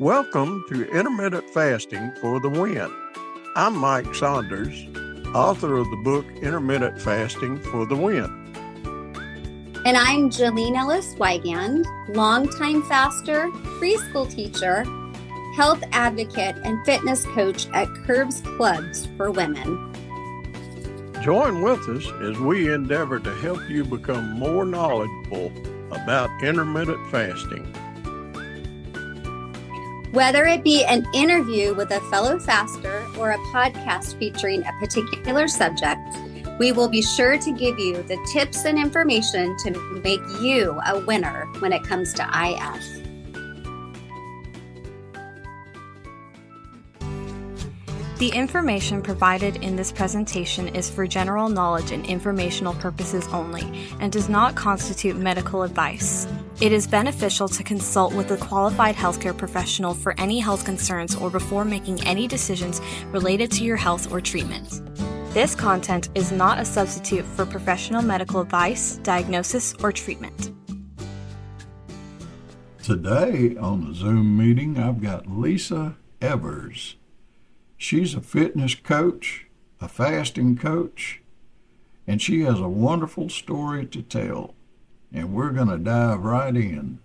Welcome to Intermittent Fasting for the Win. I'm Mike Saunders, author of the book Intermittent Fasting for the Win. And I'm Jolene Ellis Wygand, longtime faster, preschool teacher, health advocate, and fitness coach at Curbs Clubs for Women. Join with us as we endeavor to help you become more knowledgeable about intermittent fasting. Whether it be an interview with a fellow faster or a podcast featuring a particular subject, we will be sure to give you the tips and information to make you a winner when it comes to IF. The information provided in this presentation is for general knowledge and informational purposes only and does not constitute medical advice. It is beneficial to consult with a qualified healthcare professional for any health concerns or before making any decisions related to your health or treatment. This content is not a substitute for professional medical advice, diagnosis, or treatment. Today on the Zoom meeting, I've got Lisa Evers. She's a fitness coach, a fasting coach, and she has a wonderful story to tell. And we're going to dive right in.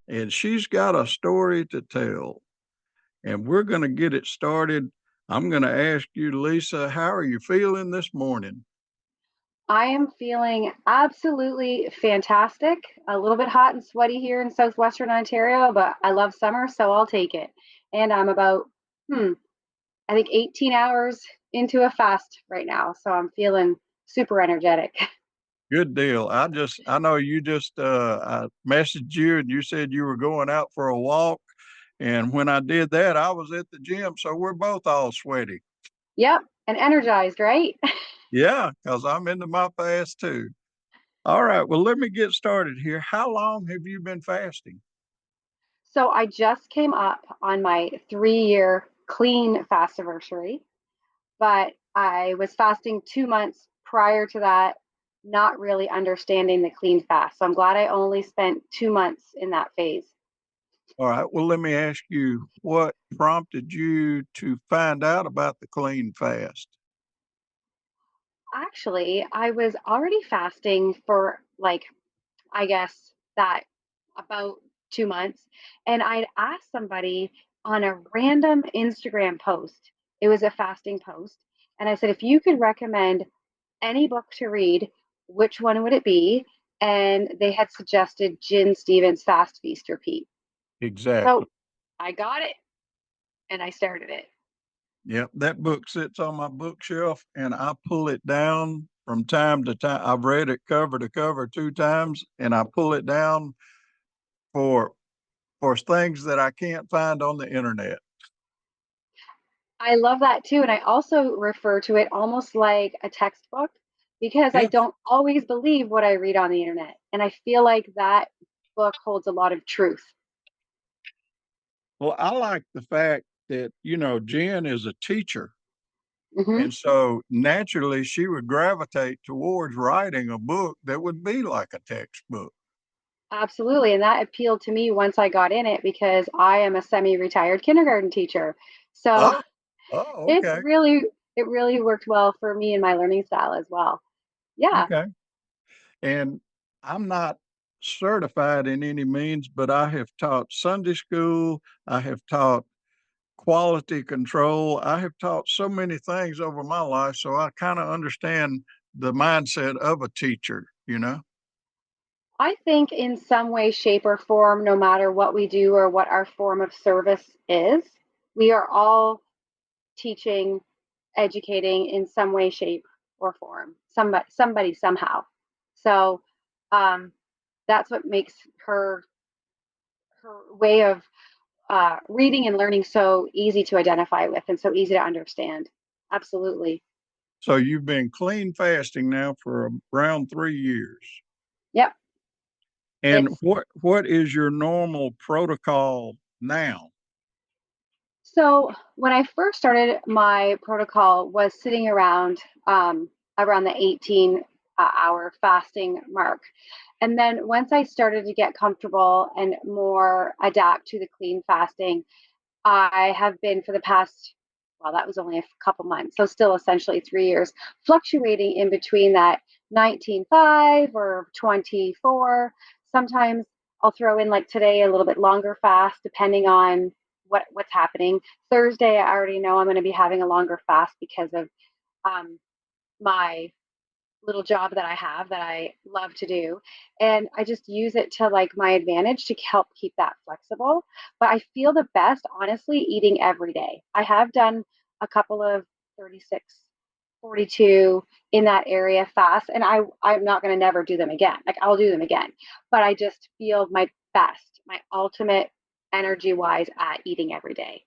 And she's got a story to tell. And we're going to get it started. I'm going to ask you, Lisa, how are you feeling this morning? I am feeling absolutely fantastic. A little bit hot and sweaty here in southwestern Ontario, but I love summer, so I'll take it. And I'm about, I think 18 hours into a fast right now, so I'm feeling super energetic. Good deal. I know you I messaged you and you said you were going out for a walk. And when I did that, I was at the gym. So we're both all sweaty. Yep. And energized, right? Yeah, because I'm into my fast too. All right. Well, let me get started here. How long have you been fasting? So I just came up on my 3-year clean fast anniversary, but I was fasting 2 months prior to that, not really understanding the clean fast. So I'm glad I only spent 2 months in that phase. All right. Well, let me ask you, what prompted you to find out about the clean fast? Actually, I was already fasting for I guess that about 2 months. And I'd asked somebody on a random Instagram post, it was a fasting post. And I said, if you could recommend any book to read, which one would it be? And they had suggested Jen Stevens' Fast Feast Repeat. Exactly. So I got it and I started it. Yep, that book sits on my bookshelf and I pull it down from time to time. I've read it cover to cover 2 times and I pull it down for things that I can't find on the internet. I love that too. And I also refer to it almost like a textbook because I Yeah. don't always believe what I read on the internet. And I feel like that book holds a lot of truth. Well, I like the fact that, Jen is a teacher. Hmm. And so naturally she would gravitate towards writing a book that would be like a textbook. Absolutely. And that appealed to me once I got in it because I am a semi-retired kindergarten teacher. So Oh, oh, it's okay. really, it really worked well for me and my learning style as well. Yeah. Okay. And I'm not certified in any means, but I have taught Sunday school. I have taught quality control. I have taught so many things over my life. So I kind of understand the mindset of a teacher. I think in some way, shape, or form, no matter what we do or what our form of service is, we are all teaching, educating in some way, shape, or form. Somebody somehow. So um, that's what makes her way of reading and learning so easy to identify with and so easy to understand. Absolutely. So you've been clean fasting now for around 3 years. Yep. And It's what is your normal protocol now? so when I first started, my protocol was sitting around the 18 hour fasting mark. And then once I started to get comfortable and more adapt to the clean fasting, I have been for the past, well, that was only a couple months, so still essentially 3 years, fluctuating in between that 19.5 or 24. Sometimes I'll throw in like today a little bit longer fast, depending on what's happening. Thursday, I already know I'm going to be having a longer fast because of um, my little job that I have that I love to do. And I just use it to like my advantage to help keep that flexible. But I feel the best, honestly, eating every day. I have done a couple of 36, 42 in that area fast, and I'm not going to never do them again. Like I'll do them again, but I just feel my best, my ultimate energy wise at eating every day.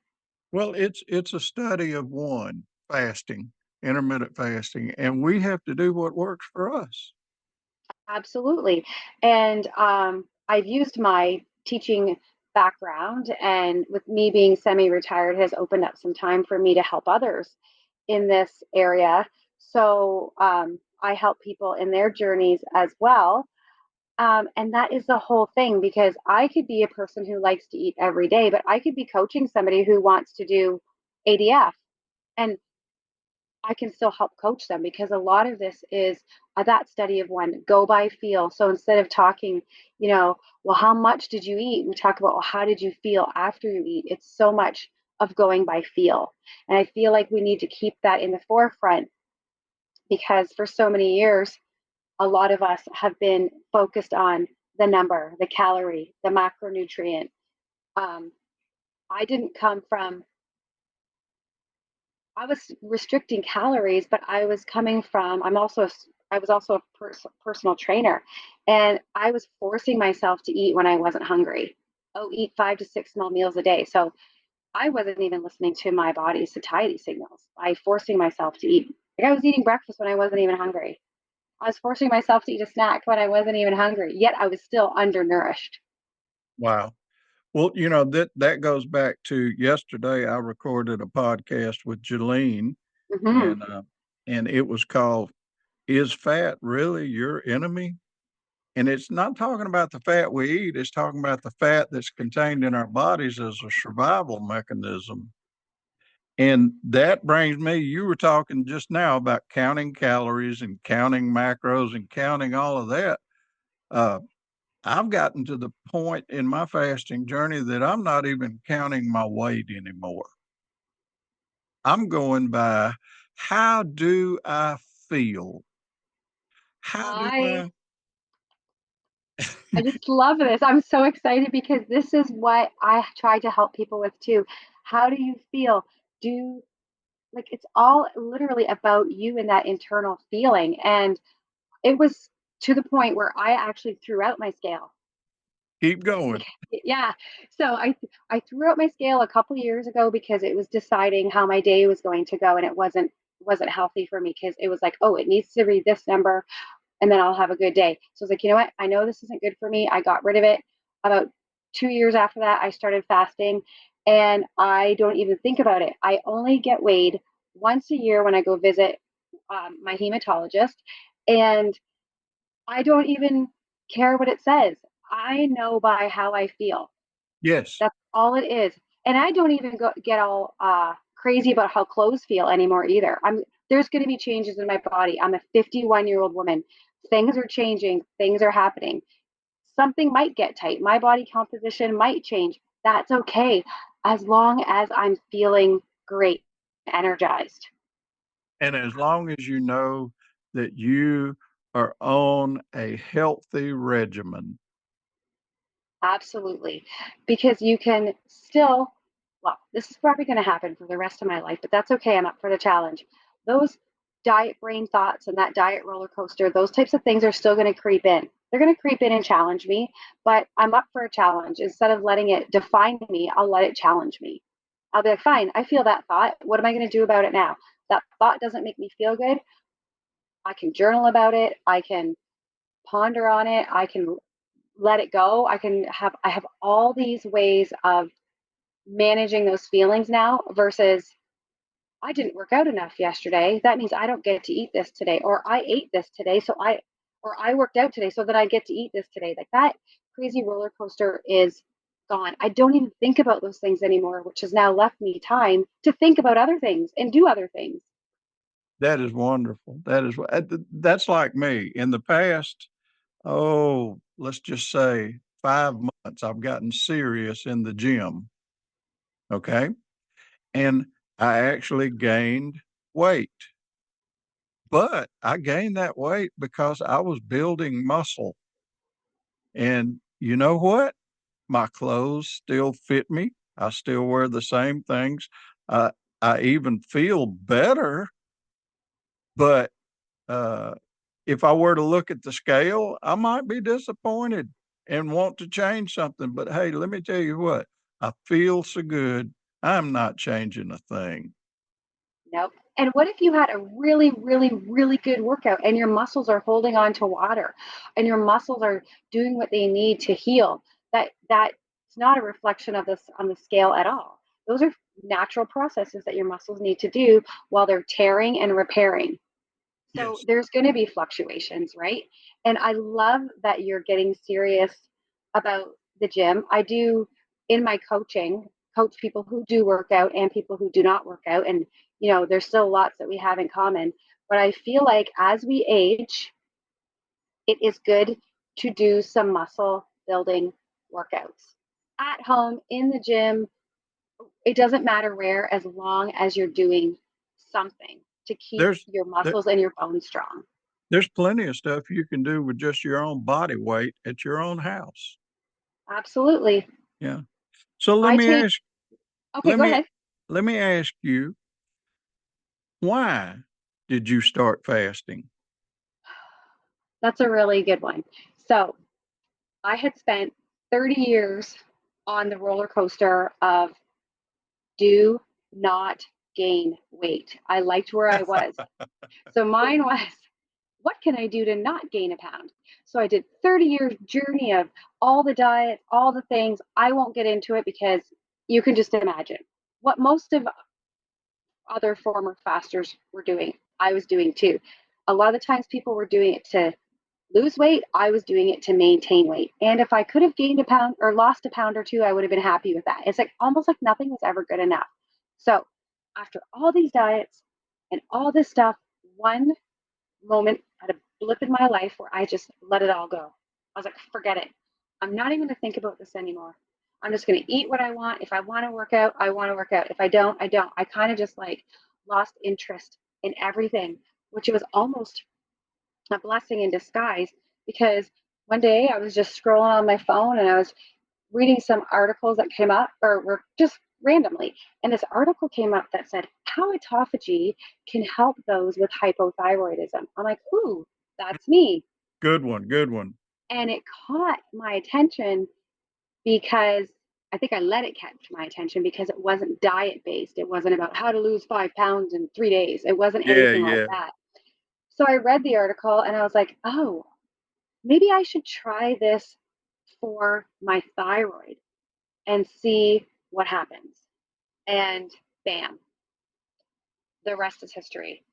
Well, it's a study of one, fasting, intermittent fasting, and we have to do what works for us. Absolutely. And I've used my teaching background, and with me being semi retired, has opened up some time for me to help others in this area. So I help people in their journeys as well. And that is the whole thing because I could be a person who likes to eat every day, but I could be coaching somebody who wants to do ADF. And I can still help coach them because a lot of this is that study of one, go by feel. So instead of talking, well, how much did you eat? We talk about, well, how did you feel after you eat? It's so much of going by feel. And I feel like we need to keep that in the forefront because for so many years, a lot of us have been focused on the number, the calorie, the macronutrient. Um, I didn't come from I was restricting calories, but I was coming from, I was also a personal trainer, and I was forcing myself to eat when I wasn't hungry. Oh, eat 5 to 6 small meals a day. So I wasn't even listening to my body's satiety signals by forcing myself to eat. Like I was eating breakfast when I wasn't even hungry. I was forcing myself to eat a snack when I wasn't even hungry, yet I was still undernourished. Wow. Well, that goes back to yesterday. I recorded a podcast with Jelene, Hmm. and and it was called "Is Fat Really Your Enemy?" And it's not talking about the fat we eat; it's talking about the fat that's contained in our bodies as a survival mechanism. And that brings me. You were talking just now about counting calories and counting macros and counting all of that. Uh, I've gotten to the point in my fasting journey that I'm not even counting my weight anymore. I'm going by how do I feel? How do I I? I just love this. I'm so excited because this is what I try to help people with too. How do you feel? Do like it's all literally about you and that internal feeling. And it was to the point where I actually threw out my scale. Keep going. Yeah. So I threw out my scale a couple years ago because it was deciding how my day was going to go and it wasn't healthy for me because it was like, oh, it needs to be this number and then I'll have a good day. So I was like, you know what? I know this isn't good for me. I got rid of it. About 2 years after that, I started fasting and I don't even think about it. I only get weighed once a year when I go visit my hematologist, and I don't even care what it says. I know by how I feel. Yes. That's all it is. And I don't even get all crazy about how clothes feel anymore either. There's going to be changes in my body. I'm a 51-year-old woman. Things are changing. Things are happening. Something might get tight. My body composition might change. That's okay, as long as I'm feeling great, energized. And as long as you know that you are on a healthy regimen. Absolutely. Because you can still, well, this is probably going to happen for the rest of my life, but that's okay. I'm up for the challenge. Those diet brain thoughts and that diet roller coaster, those types of things are still going to creep in. They're going to creep in and challenge me, but I'm up for a challenge. Instead of letting it define me, I'll let it challenge me. I'll be like, fine, I feel that thought. What am I going to do about it now? That thought doesn't make me feel good. I can journal about it. I can ponder on it. I can let it go. I have all these ways of managing those feelings now versus I didn't work out enough yesterday. That means I don't get to eat this today, or I ate this today, so or I worked out today so that I get to eat this today. Like that crazy roller coaster is gone. I don't even think about those things anymore, which has now left me time to think about other things and do other things. That is wonderful. That's like me. In the past, oh, let's just say 5 months, I've gotten serious in the gym. Okay. And I actually gained weight, but I gained that weight because I was building muscle. And you know what? My clothes still fit me. I still wear the same things. Uh, I even feel better, but uh, if I were to look at the scale, I might be disappointed and want to change something. But hey, let me tell you what, I feel so good. I'm not changing a thing. Nope. And what if you had a really, really, really good workout and your muscles are holding on to water and your muscles are doing what they need to heal? That's not a reflection of this on the scale at all. Those are natural processes that your muscles need to do while they're tearing and repairing. So Yes. there's going to be fluctuations, right? And I love that you're getting serious about the gym. I do in my coaching coach people who do work out and people who do not work out. And, there's still lots that we have in common. But I feel like as we age, it is good to do some muscle building workouts at home, in the gym. It doesn't matter where, as long as you're doing something to keep There's your there, muscles and your bones strong. there's plenty of stuff you can do with just your own body weight at your own house. Absolutely. Yeah. So I take Okay, let go me ahead. let me ask you, why did you start fasting? That's a really good one. So, I had spent 30 years on the roller coaster of do not gain weight. I liked where I was. So mine was, what can I do to not gain a pound? So I did 30 years journey of all the diets, all the things. I won't get into it because you can just imagine what most of other former fasters were doing. I was doing too. A lot of the times people were doing it to lose weight. I was doing it to maintain weight. And if I could have gained a pound or lost a pound or two, I would have been happy with that. It's like almost like nothing was ever good enough. So after all these diets and all this stuff, one moment at a blip in my life where I just let it all go. I was like, forget it. I'm not even going to think about this anymore. I'm just going to eat what I want. If I want to work out, I want to work out. If I don't, I don't. I kind of just like lost interest in everything, which was almost a blessing in disguise because one day I was just scrolling on my phone and I was reading some articles that came up or were just randomly. And this article came up that said how autophagy can help those with hypothyroidism. I'm like, ooh, that's me. Good one. Good one. And it caught my attention because I think I let it catch my attention because it wasn't diet based. It wasn't about how to lose 5 pounds in 3 days. It wasn't Yeah. anything like Yeah. that. So I read the article and I was like, oh, maybe I should try this for my thyroid and see what happens. And bam, the rest is history.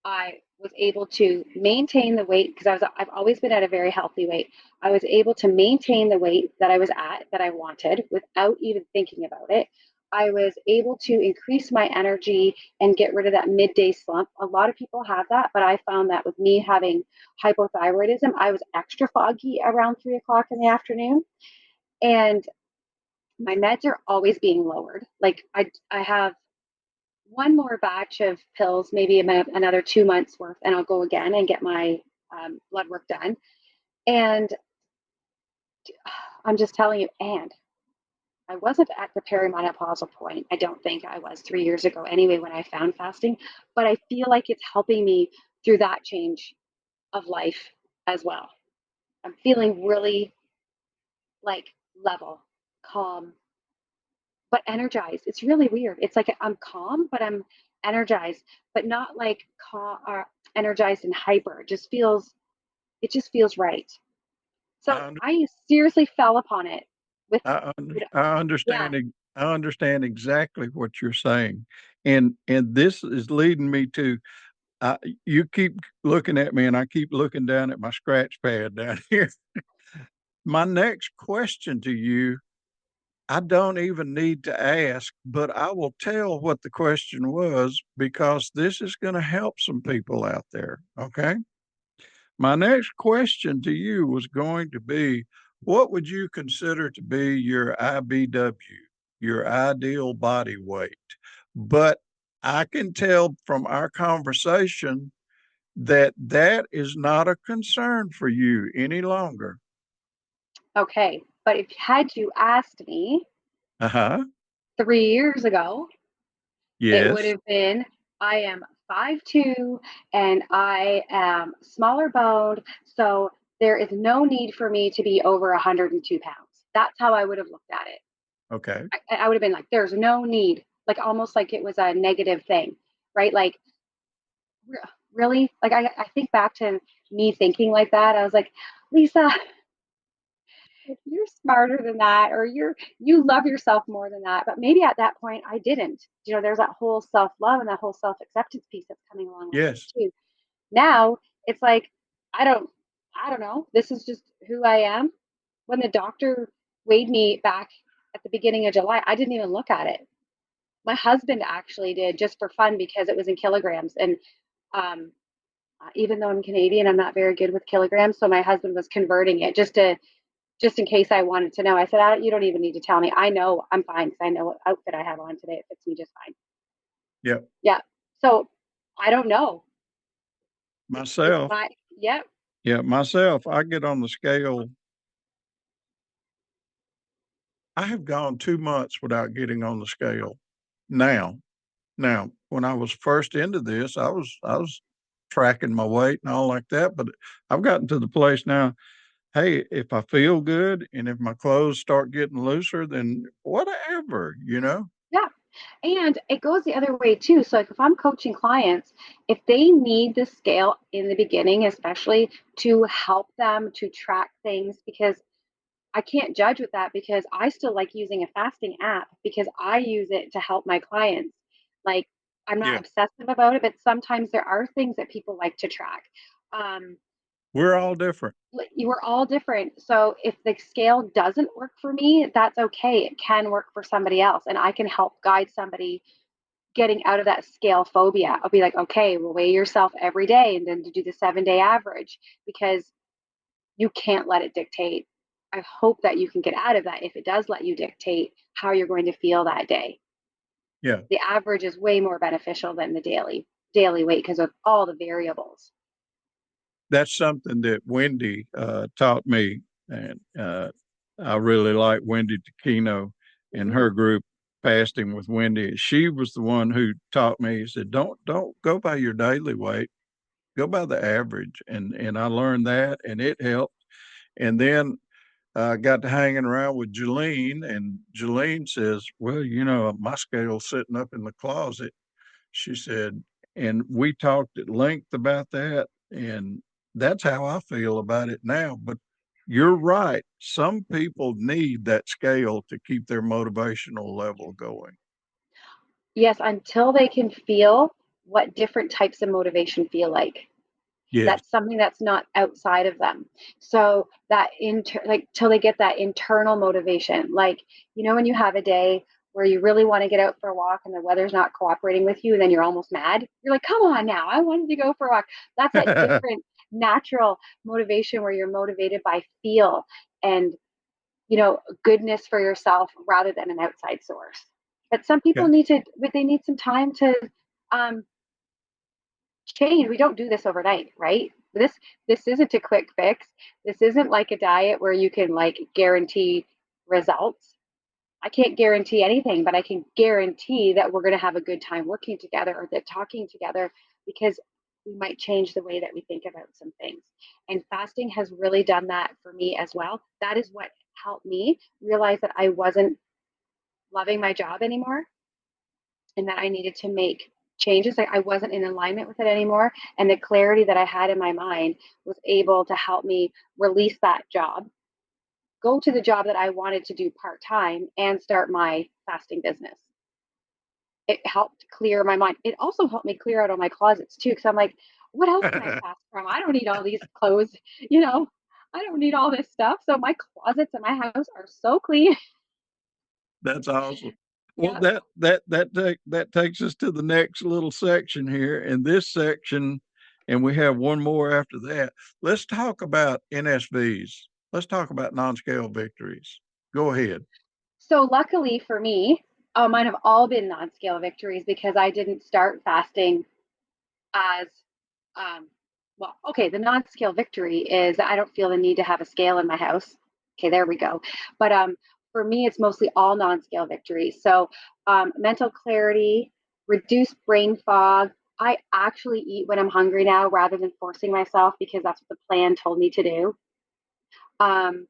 I was able to maintain the weight because I've always been at a very healthy weight. I was able to maintain the weight that I was at that I wanted without even thinking about it. I was able to increase my energy and get rid of that midday slump. A lot of people have that, but I found that with me having hypothyroidism, I was extra foggy around 3 o'clock in the afternoon. And my meds are always being lowered. Like I have one more batch of pills, maybe about another 2 months worth, and I'll go again and get my blood work done. And I'm just telling you, and I wasn't at the perimenopausal point. I don't think I was 3 years ago anyway when I found fasting, but I feel like it's helping me through that change of life as well. I'm feeling really like level, calm, but energized. It's really weird. It's like I'm calm, but I'm energized, but not like energized and hyper. It just feels right. So I, I seriously fell upon it with food. I Yeah. understand. I understand exactly what you're saying, and this is leading me to. I, you keep looking at me and I keep looking down at my scratch pad down here. My next question to you, I don't even need to ask, but I will tell what the question was because this is going to help some people out there. Okay. My next question to you was going to be, what would you consider to be your IBW, your ideal body weight? But I can tell from our conversation that that is not a concern for you any longer. Okay. But if had you asked me Uh-huh. 3 years ago, it would Yes. have been I am 5'2" and I am smaller boned. So there is no need for me to be over 102 pounds. That's how I would have looked at it. Okay. I would have been like, there's no need, like almost like it was a negative thing, right? Like, really? Like, I think back to me thinking like that. I was like, Lisa, you're smarter than that, or you love yourself more than that. But maybe at that point I didn't. There's that whole self-love and that whole self-acceptance piece that's coming along with Yes. it too. Now it's like, I don't I don't know. This is just who I am. When the doctor weighed me back at the beginning of July, I didn't even look at it. My husband actually did, just for fun, because it was in kilograms. And um, even though I'm Canadian, I'm not very good with kilograms. So my husband was converting it just in case I wanted to know. I said, you don't even need to tell me. I know I'm fine because I know what outfit I have on today. It fits me just fine. Yep. Yeah. So I don't know. It's Myself. my, yeah. Yeah, myself, I get on the scale. I have gone 2 months without getting on the scale. Now, now, when I was first into this, I was tracking my weight and all like that, but I've gotten to the place now, hey, if I feel good and if my clothes start getting looser, then whatever, you know? Yeah. And it goes the other way too. So, like, if I'm coaching clients, if they need the scale in the beginning, especially to help them to track things, because I can't judge with that, because I still like using a fasting app because I use it to help my clients. Like, I'm not Yeah. obsessive about it, but sometimes there are things that people like to track. Um, We're all different. you were all different. So if the scale doesn't work for me, that's okay. It can work for somebody else, and I can help guide somebody getting out of that scale phobia. I'll be like, okay, well, weigh yourself every day and then to do the 7 day average, because you can't let it dictate. I hope that you can get out of that if it does let you dictate how you're going to feel that day. Yeah. The average is way more beneficial than the daily weight because of all the variables. That's something that Wendy taught me. And I really like Wendy Takino and Mm-hmm. her group, Fasting with Wendy. She was the one who taught me. He said, don't go by your daily weight, go by the average. And I learned that and it helped. And then I got to hanging around with Jeline, and Jeline says, well, my scale's sitting up in the closet. She said, and we talked at length about that. And that's how I feel about it now. But you're right. Some people need that scale to keep their motivational level going. Yes, until they can feel what different types of motivation feel like. Yes. That's something that's not outside of them. So that like till they get that internal motivation. Like, when you have a day where you really want to get out for a walk and the weather's not cooperating with you, and then you're almost mad. You're like, come on now, I wanted to go for a walk. That's that different natural motivation where you're motivated by feel and goodness for yourself rather than an outside source. But some people Okay. they need some time to um, change. We don't do this overnight, right? This isn't a quick fix. This isn't like a diet where you can like guarantee results. I can't guarantee anything, but I can guarantee that we're going to have a good time working together, or that talking together, because we might change the way that we think about some things. And fasting has really done that for me as well. That is what helped me realize that I wasn't loving my job anymore and that I needed to make changes. Like, I wasn't in alignment with it anymore. And the clarity that I had in my mind was able to help me release that job, go to the job that I wanted to do part time, and start my fasting business. it helped clear my mind. It also helped me clear out all my closets too, because I'm like, what else can I fast from? I don't need all these clothes, you know. I don't need all this stuff. So my closets in my house are so clean. That's awesome. Well, Yeah. that takes us to the next little section here. In this section, and we have one more after that. Let's talk about NSVs. Let's talk about non-scale victories. Go ahead. So luckily for me, mine have all been non-scale victories because I didn't start fasting as well. Okay, the non-scale victory is I don't feel the need to have a scale in my house. Okay, there we go. But for me, it's mostly all non-scale victories. So mental clarity, reduced brain fog. I actually eat when I'm hungry now rather than forcing myself because that's what the plan told me to do. Um,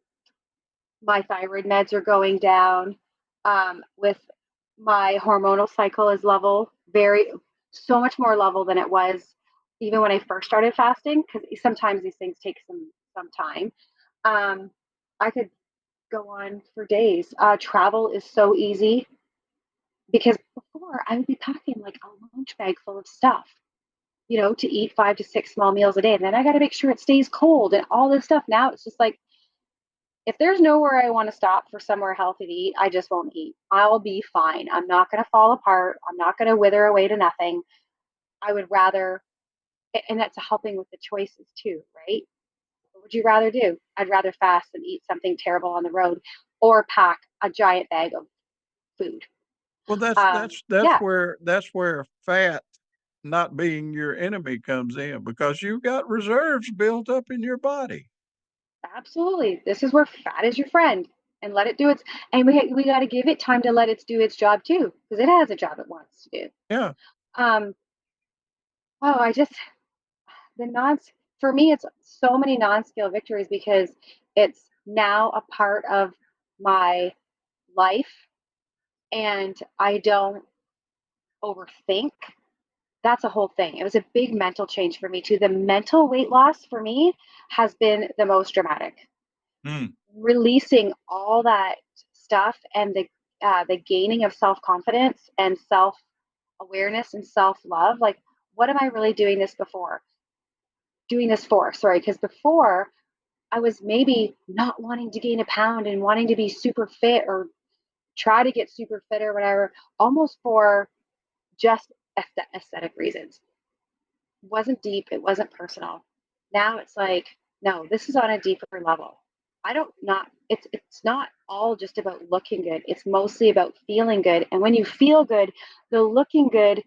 my thyroid meds are going down. With my hormonal cycle is level, very so much more level than it was even when I first started fasting because sometimes these things take some time. I could go on for days. Travel is so easy because before I would be packing like a lunch bag full of stuff, you know, to eat 5 to 6 small meals a day, and then I got to make sure it stays cold and all this stuff. Now it's just like if there's nowhere I want to stop for somewhere healthy to eat, I just won't eat. I'll be fine. I'm not going to fall apart. I'm not going to wither away to nothing. I would rather, and that's helping with the choices too, right? What would you rather do? I'd rather fast and eat something terrible on the road or pack a giant bag of food. Well, Yeah, that's where fat not being your enemy comes in because you've got reserves built up in your body. absolutely. This is where fat is your friend and let it do its, and we got to give it time to let it do its job too, because it has a job it wants to do. Yeah. Um, oh, I just, the non for me it's so many non-scale victories because it's now a part of my life and I don't overthink. That's a whole thing. It was a big mental change for me too. The mental weight loss for me has been the most dramatic. Mm. Releasing all that stuff and the gaining of self-confidence and self-awareness and self-love, like what am I really doing this for, sorry, because before I was maybe not wanting to gain a pound and wanting to be super fit or try to get super fit or whatever, almost for just aesthetic reasons. It wasn't deep, it wasn't personal. Now it's like, no, this is on a deeper level. I don't not it's not all just about looking good. It's mostly about feeling good. And when you feel good, the looking good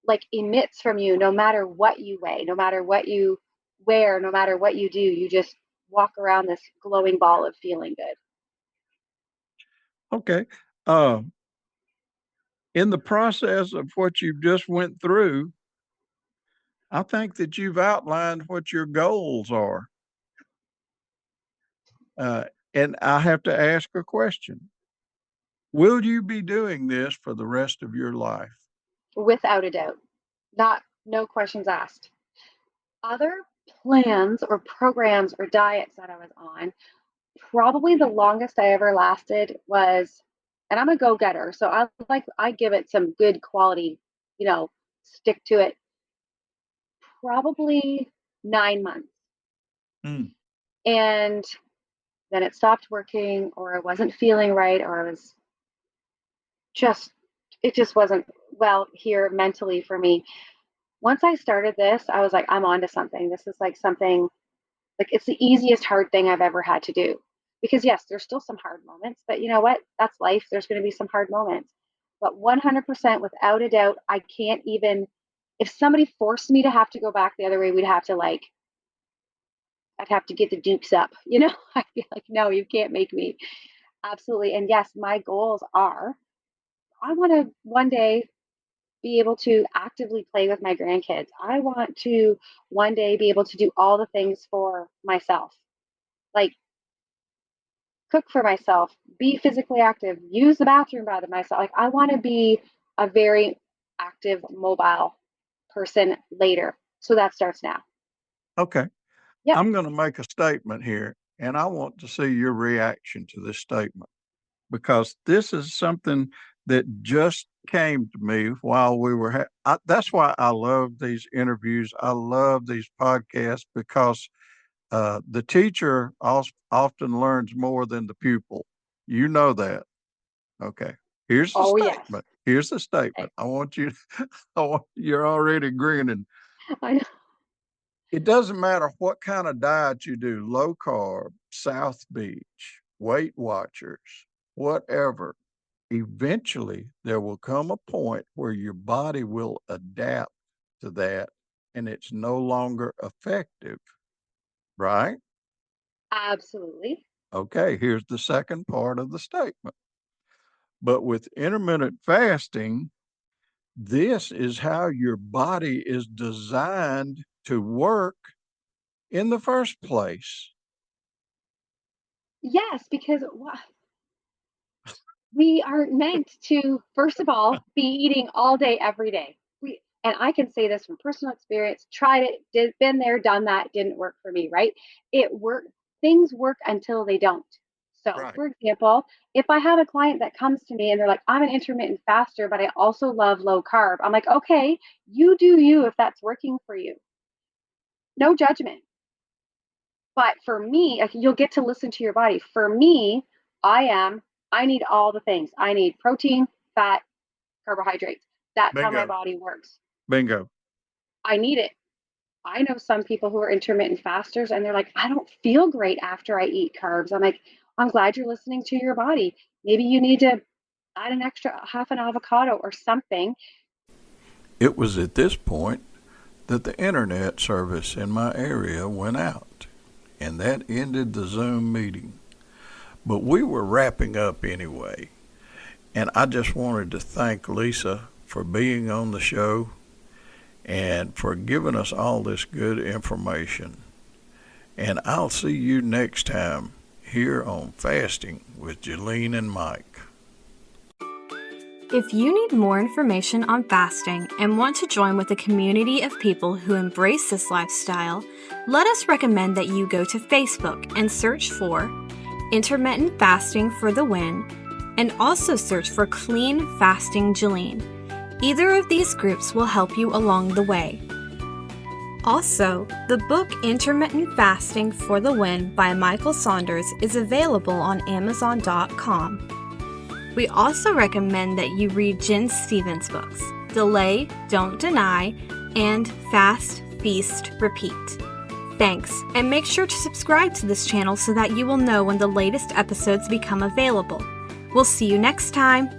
like emits from you no matter what you weigh, no matter what you wear, no matter what you do, you just walk around this glowing ball of feeling good. Okay. In the process of what you've just went through, I think that you've outlined what your goals are. Uh, and I have to ask a question. Will you be doing this for the rest of your life? Without a doubt. Not no questions asked. Other plans or programs or diets that I was on, probably the longest I ever lasted was, and I'm a go-getter, so I give it some good quality, you know, stick to it. Probably 9 months. Mm. And then it stopped working or I wasn't feeling right or I was just it just wasn't well here mentally for me. Once I started this, I was like, I'm onto something. This is like something like it's the easiest hard thing I've ever had to do. Because yes, there's still some hard moments, but you know what? That's life. There's going to be some hard moments. But 100% without a doubt, I can't even if somebody forced me to have to go back the other way, we'd have to like I'd have to get the dukes up, you know? I'd be like, no, you can't make me. Absolutely. And yes, my goals are I want to one day be able to actively play with my grandkids. I want to one day be able to do all the things for myself, like cook for myself, be physically active, use the bathroom by myself. Like, I want to be a very active, mobile person later. So that starts now. Okay. Yep. I'm going to make a statement here, and I want to see your reaction to this statement because this is something that just came to me while we were, that's why I love these interviews. I love these podcasts because the teacher often learns more than the pupil. You know that. Okay. Here's the Oh, yes. statement. Here's the statement. I want you, you're already grinning. I know. It doesn't matter what kind of diet you do, low carb, South Beach, Weight Watchers, whatever. Eventually, there will come a point where your body will adapt to that and it's no longer effective, right? Absolutely. Okay, here's the second part of the statement. But with intermittent fasting, this is how your body is designed to work in the first place. Yes, because we aren't meant to, first of all, be eating all day, every day. And I can say this from personal experience, tried it, been there, done that, didn't work for me, right? It worked. Things work until they don't. So, Right. for example, if I have a client that comes to me and they're like, I'm an intermittent faster, but I also love low carb, I'm like, okay, you do you if that's working for you. No judgment. But for me, you'll get to listen to your body. For me, I need all the things. I need protein, fat, carbohydrates. That's how my Bingo. body works. Bingo. I need it. I know some people who are intermittent fasters and they're like, I don't feel great after I eat carbs. I'm like, I'm glad you're listening to your body. Maybe you need to add an extra half an avocado or something. It was at this point that the internet service in my area went out, and that ended the Zoom meeting. But we were wrapping up anyway, and I just wanted to thank Lisa for being on the show and for giving us all this good information. And I'll see you next time here on Fasting with Jalene and Mike. If you need more information on fasting and want to join with a community of people who embrace this lifestyle, let us recommend that you go to Facebook and search for Intermittent Fasting for the Win, and also search for Clean Fasting Jalene. Either of these groups will help you along the way. Also, the book Intermittent Fasting for the Win by Michael Saunders is available on Amazon.com. We also recommend that you read Jen Stevens' books, Delay, Don't Deny, and Fast, Feast, Repeat. Thanks, and make sure to subscribe to this channel so that you will know when the latest episodes become available. We'll see you next time.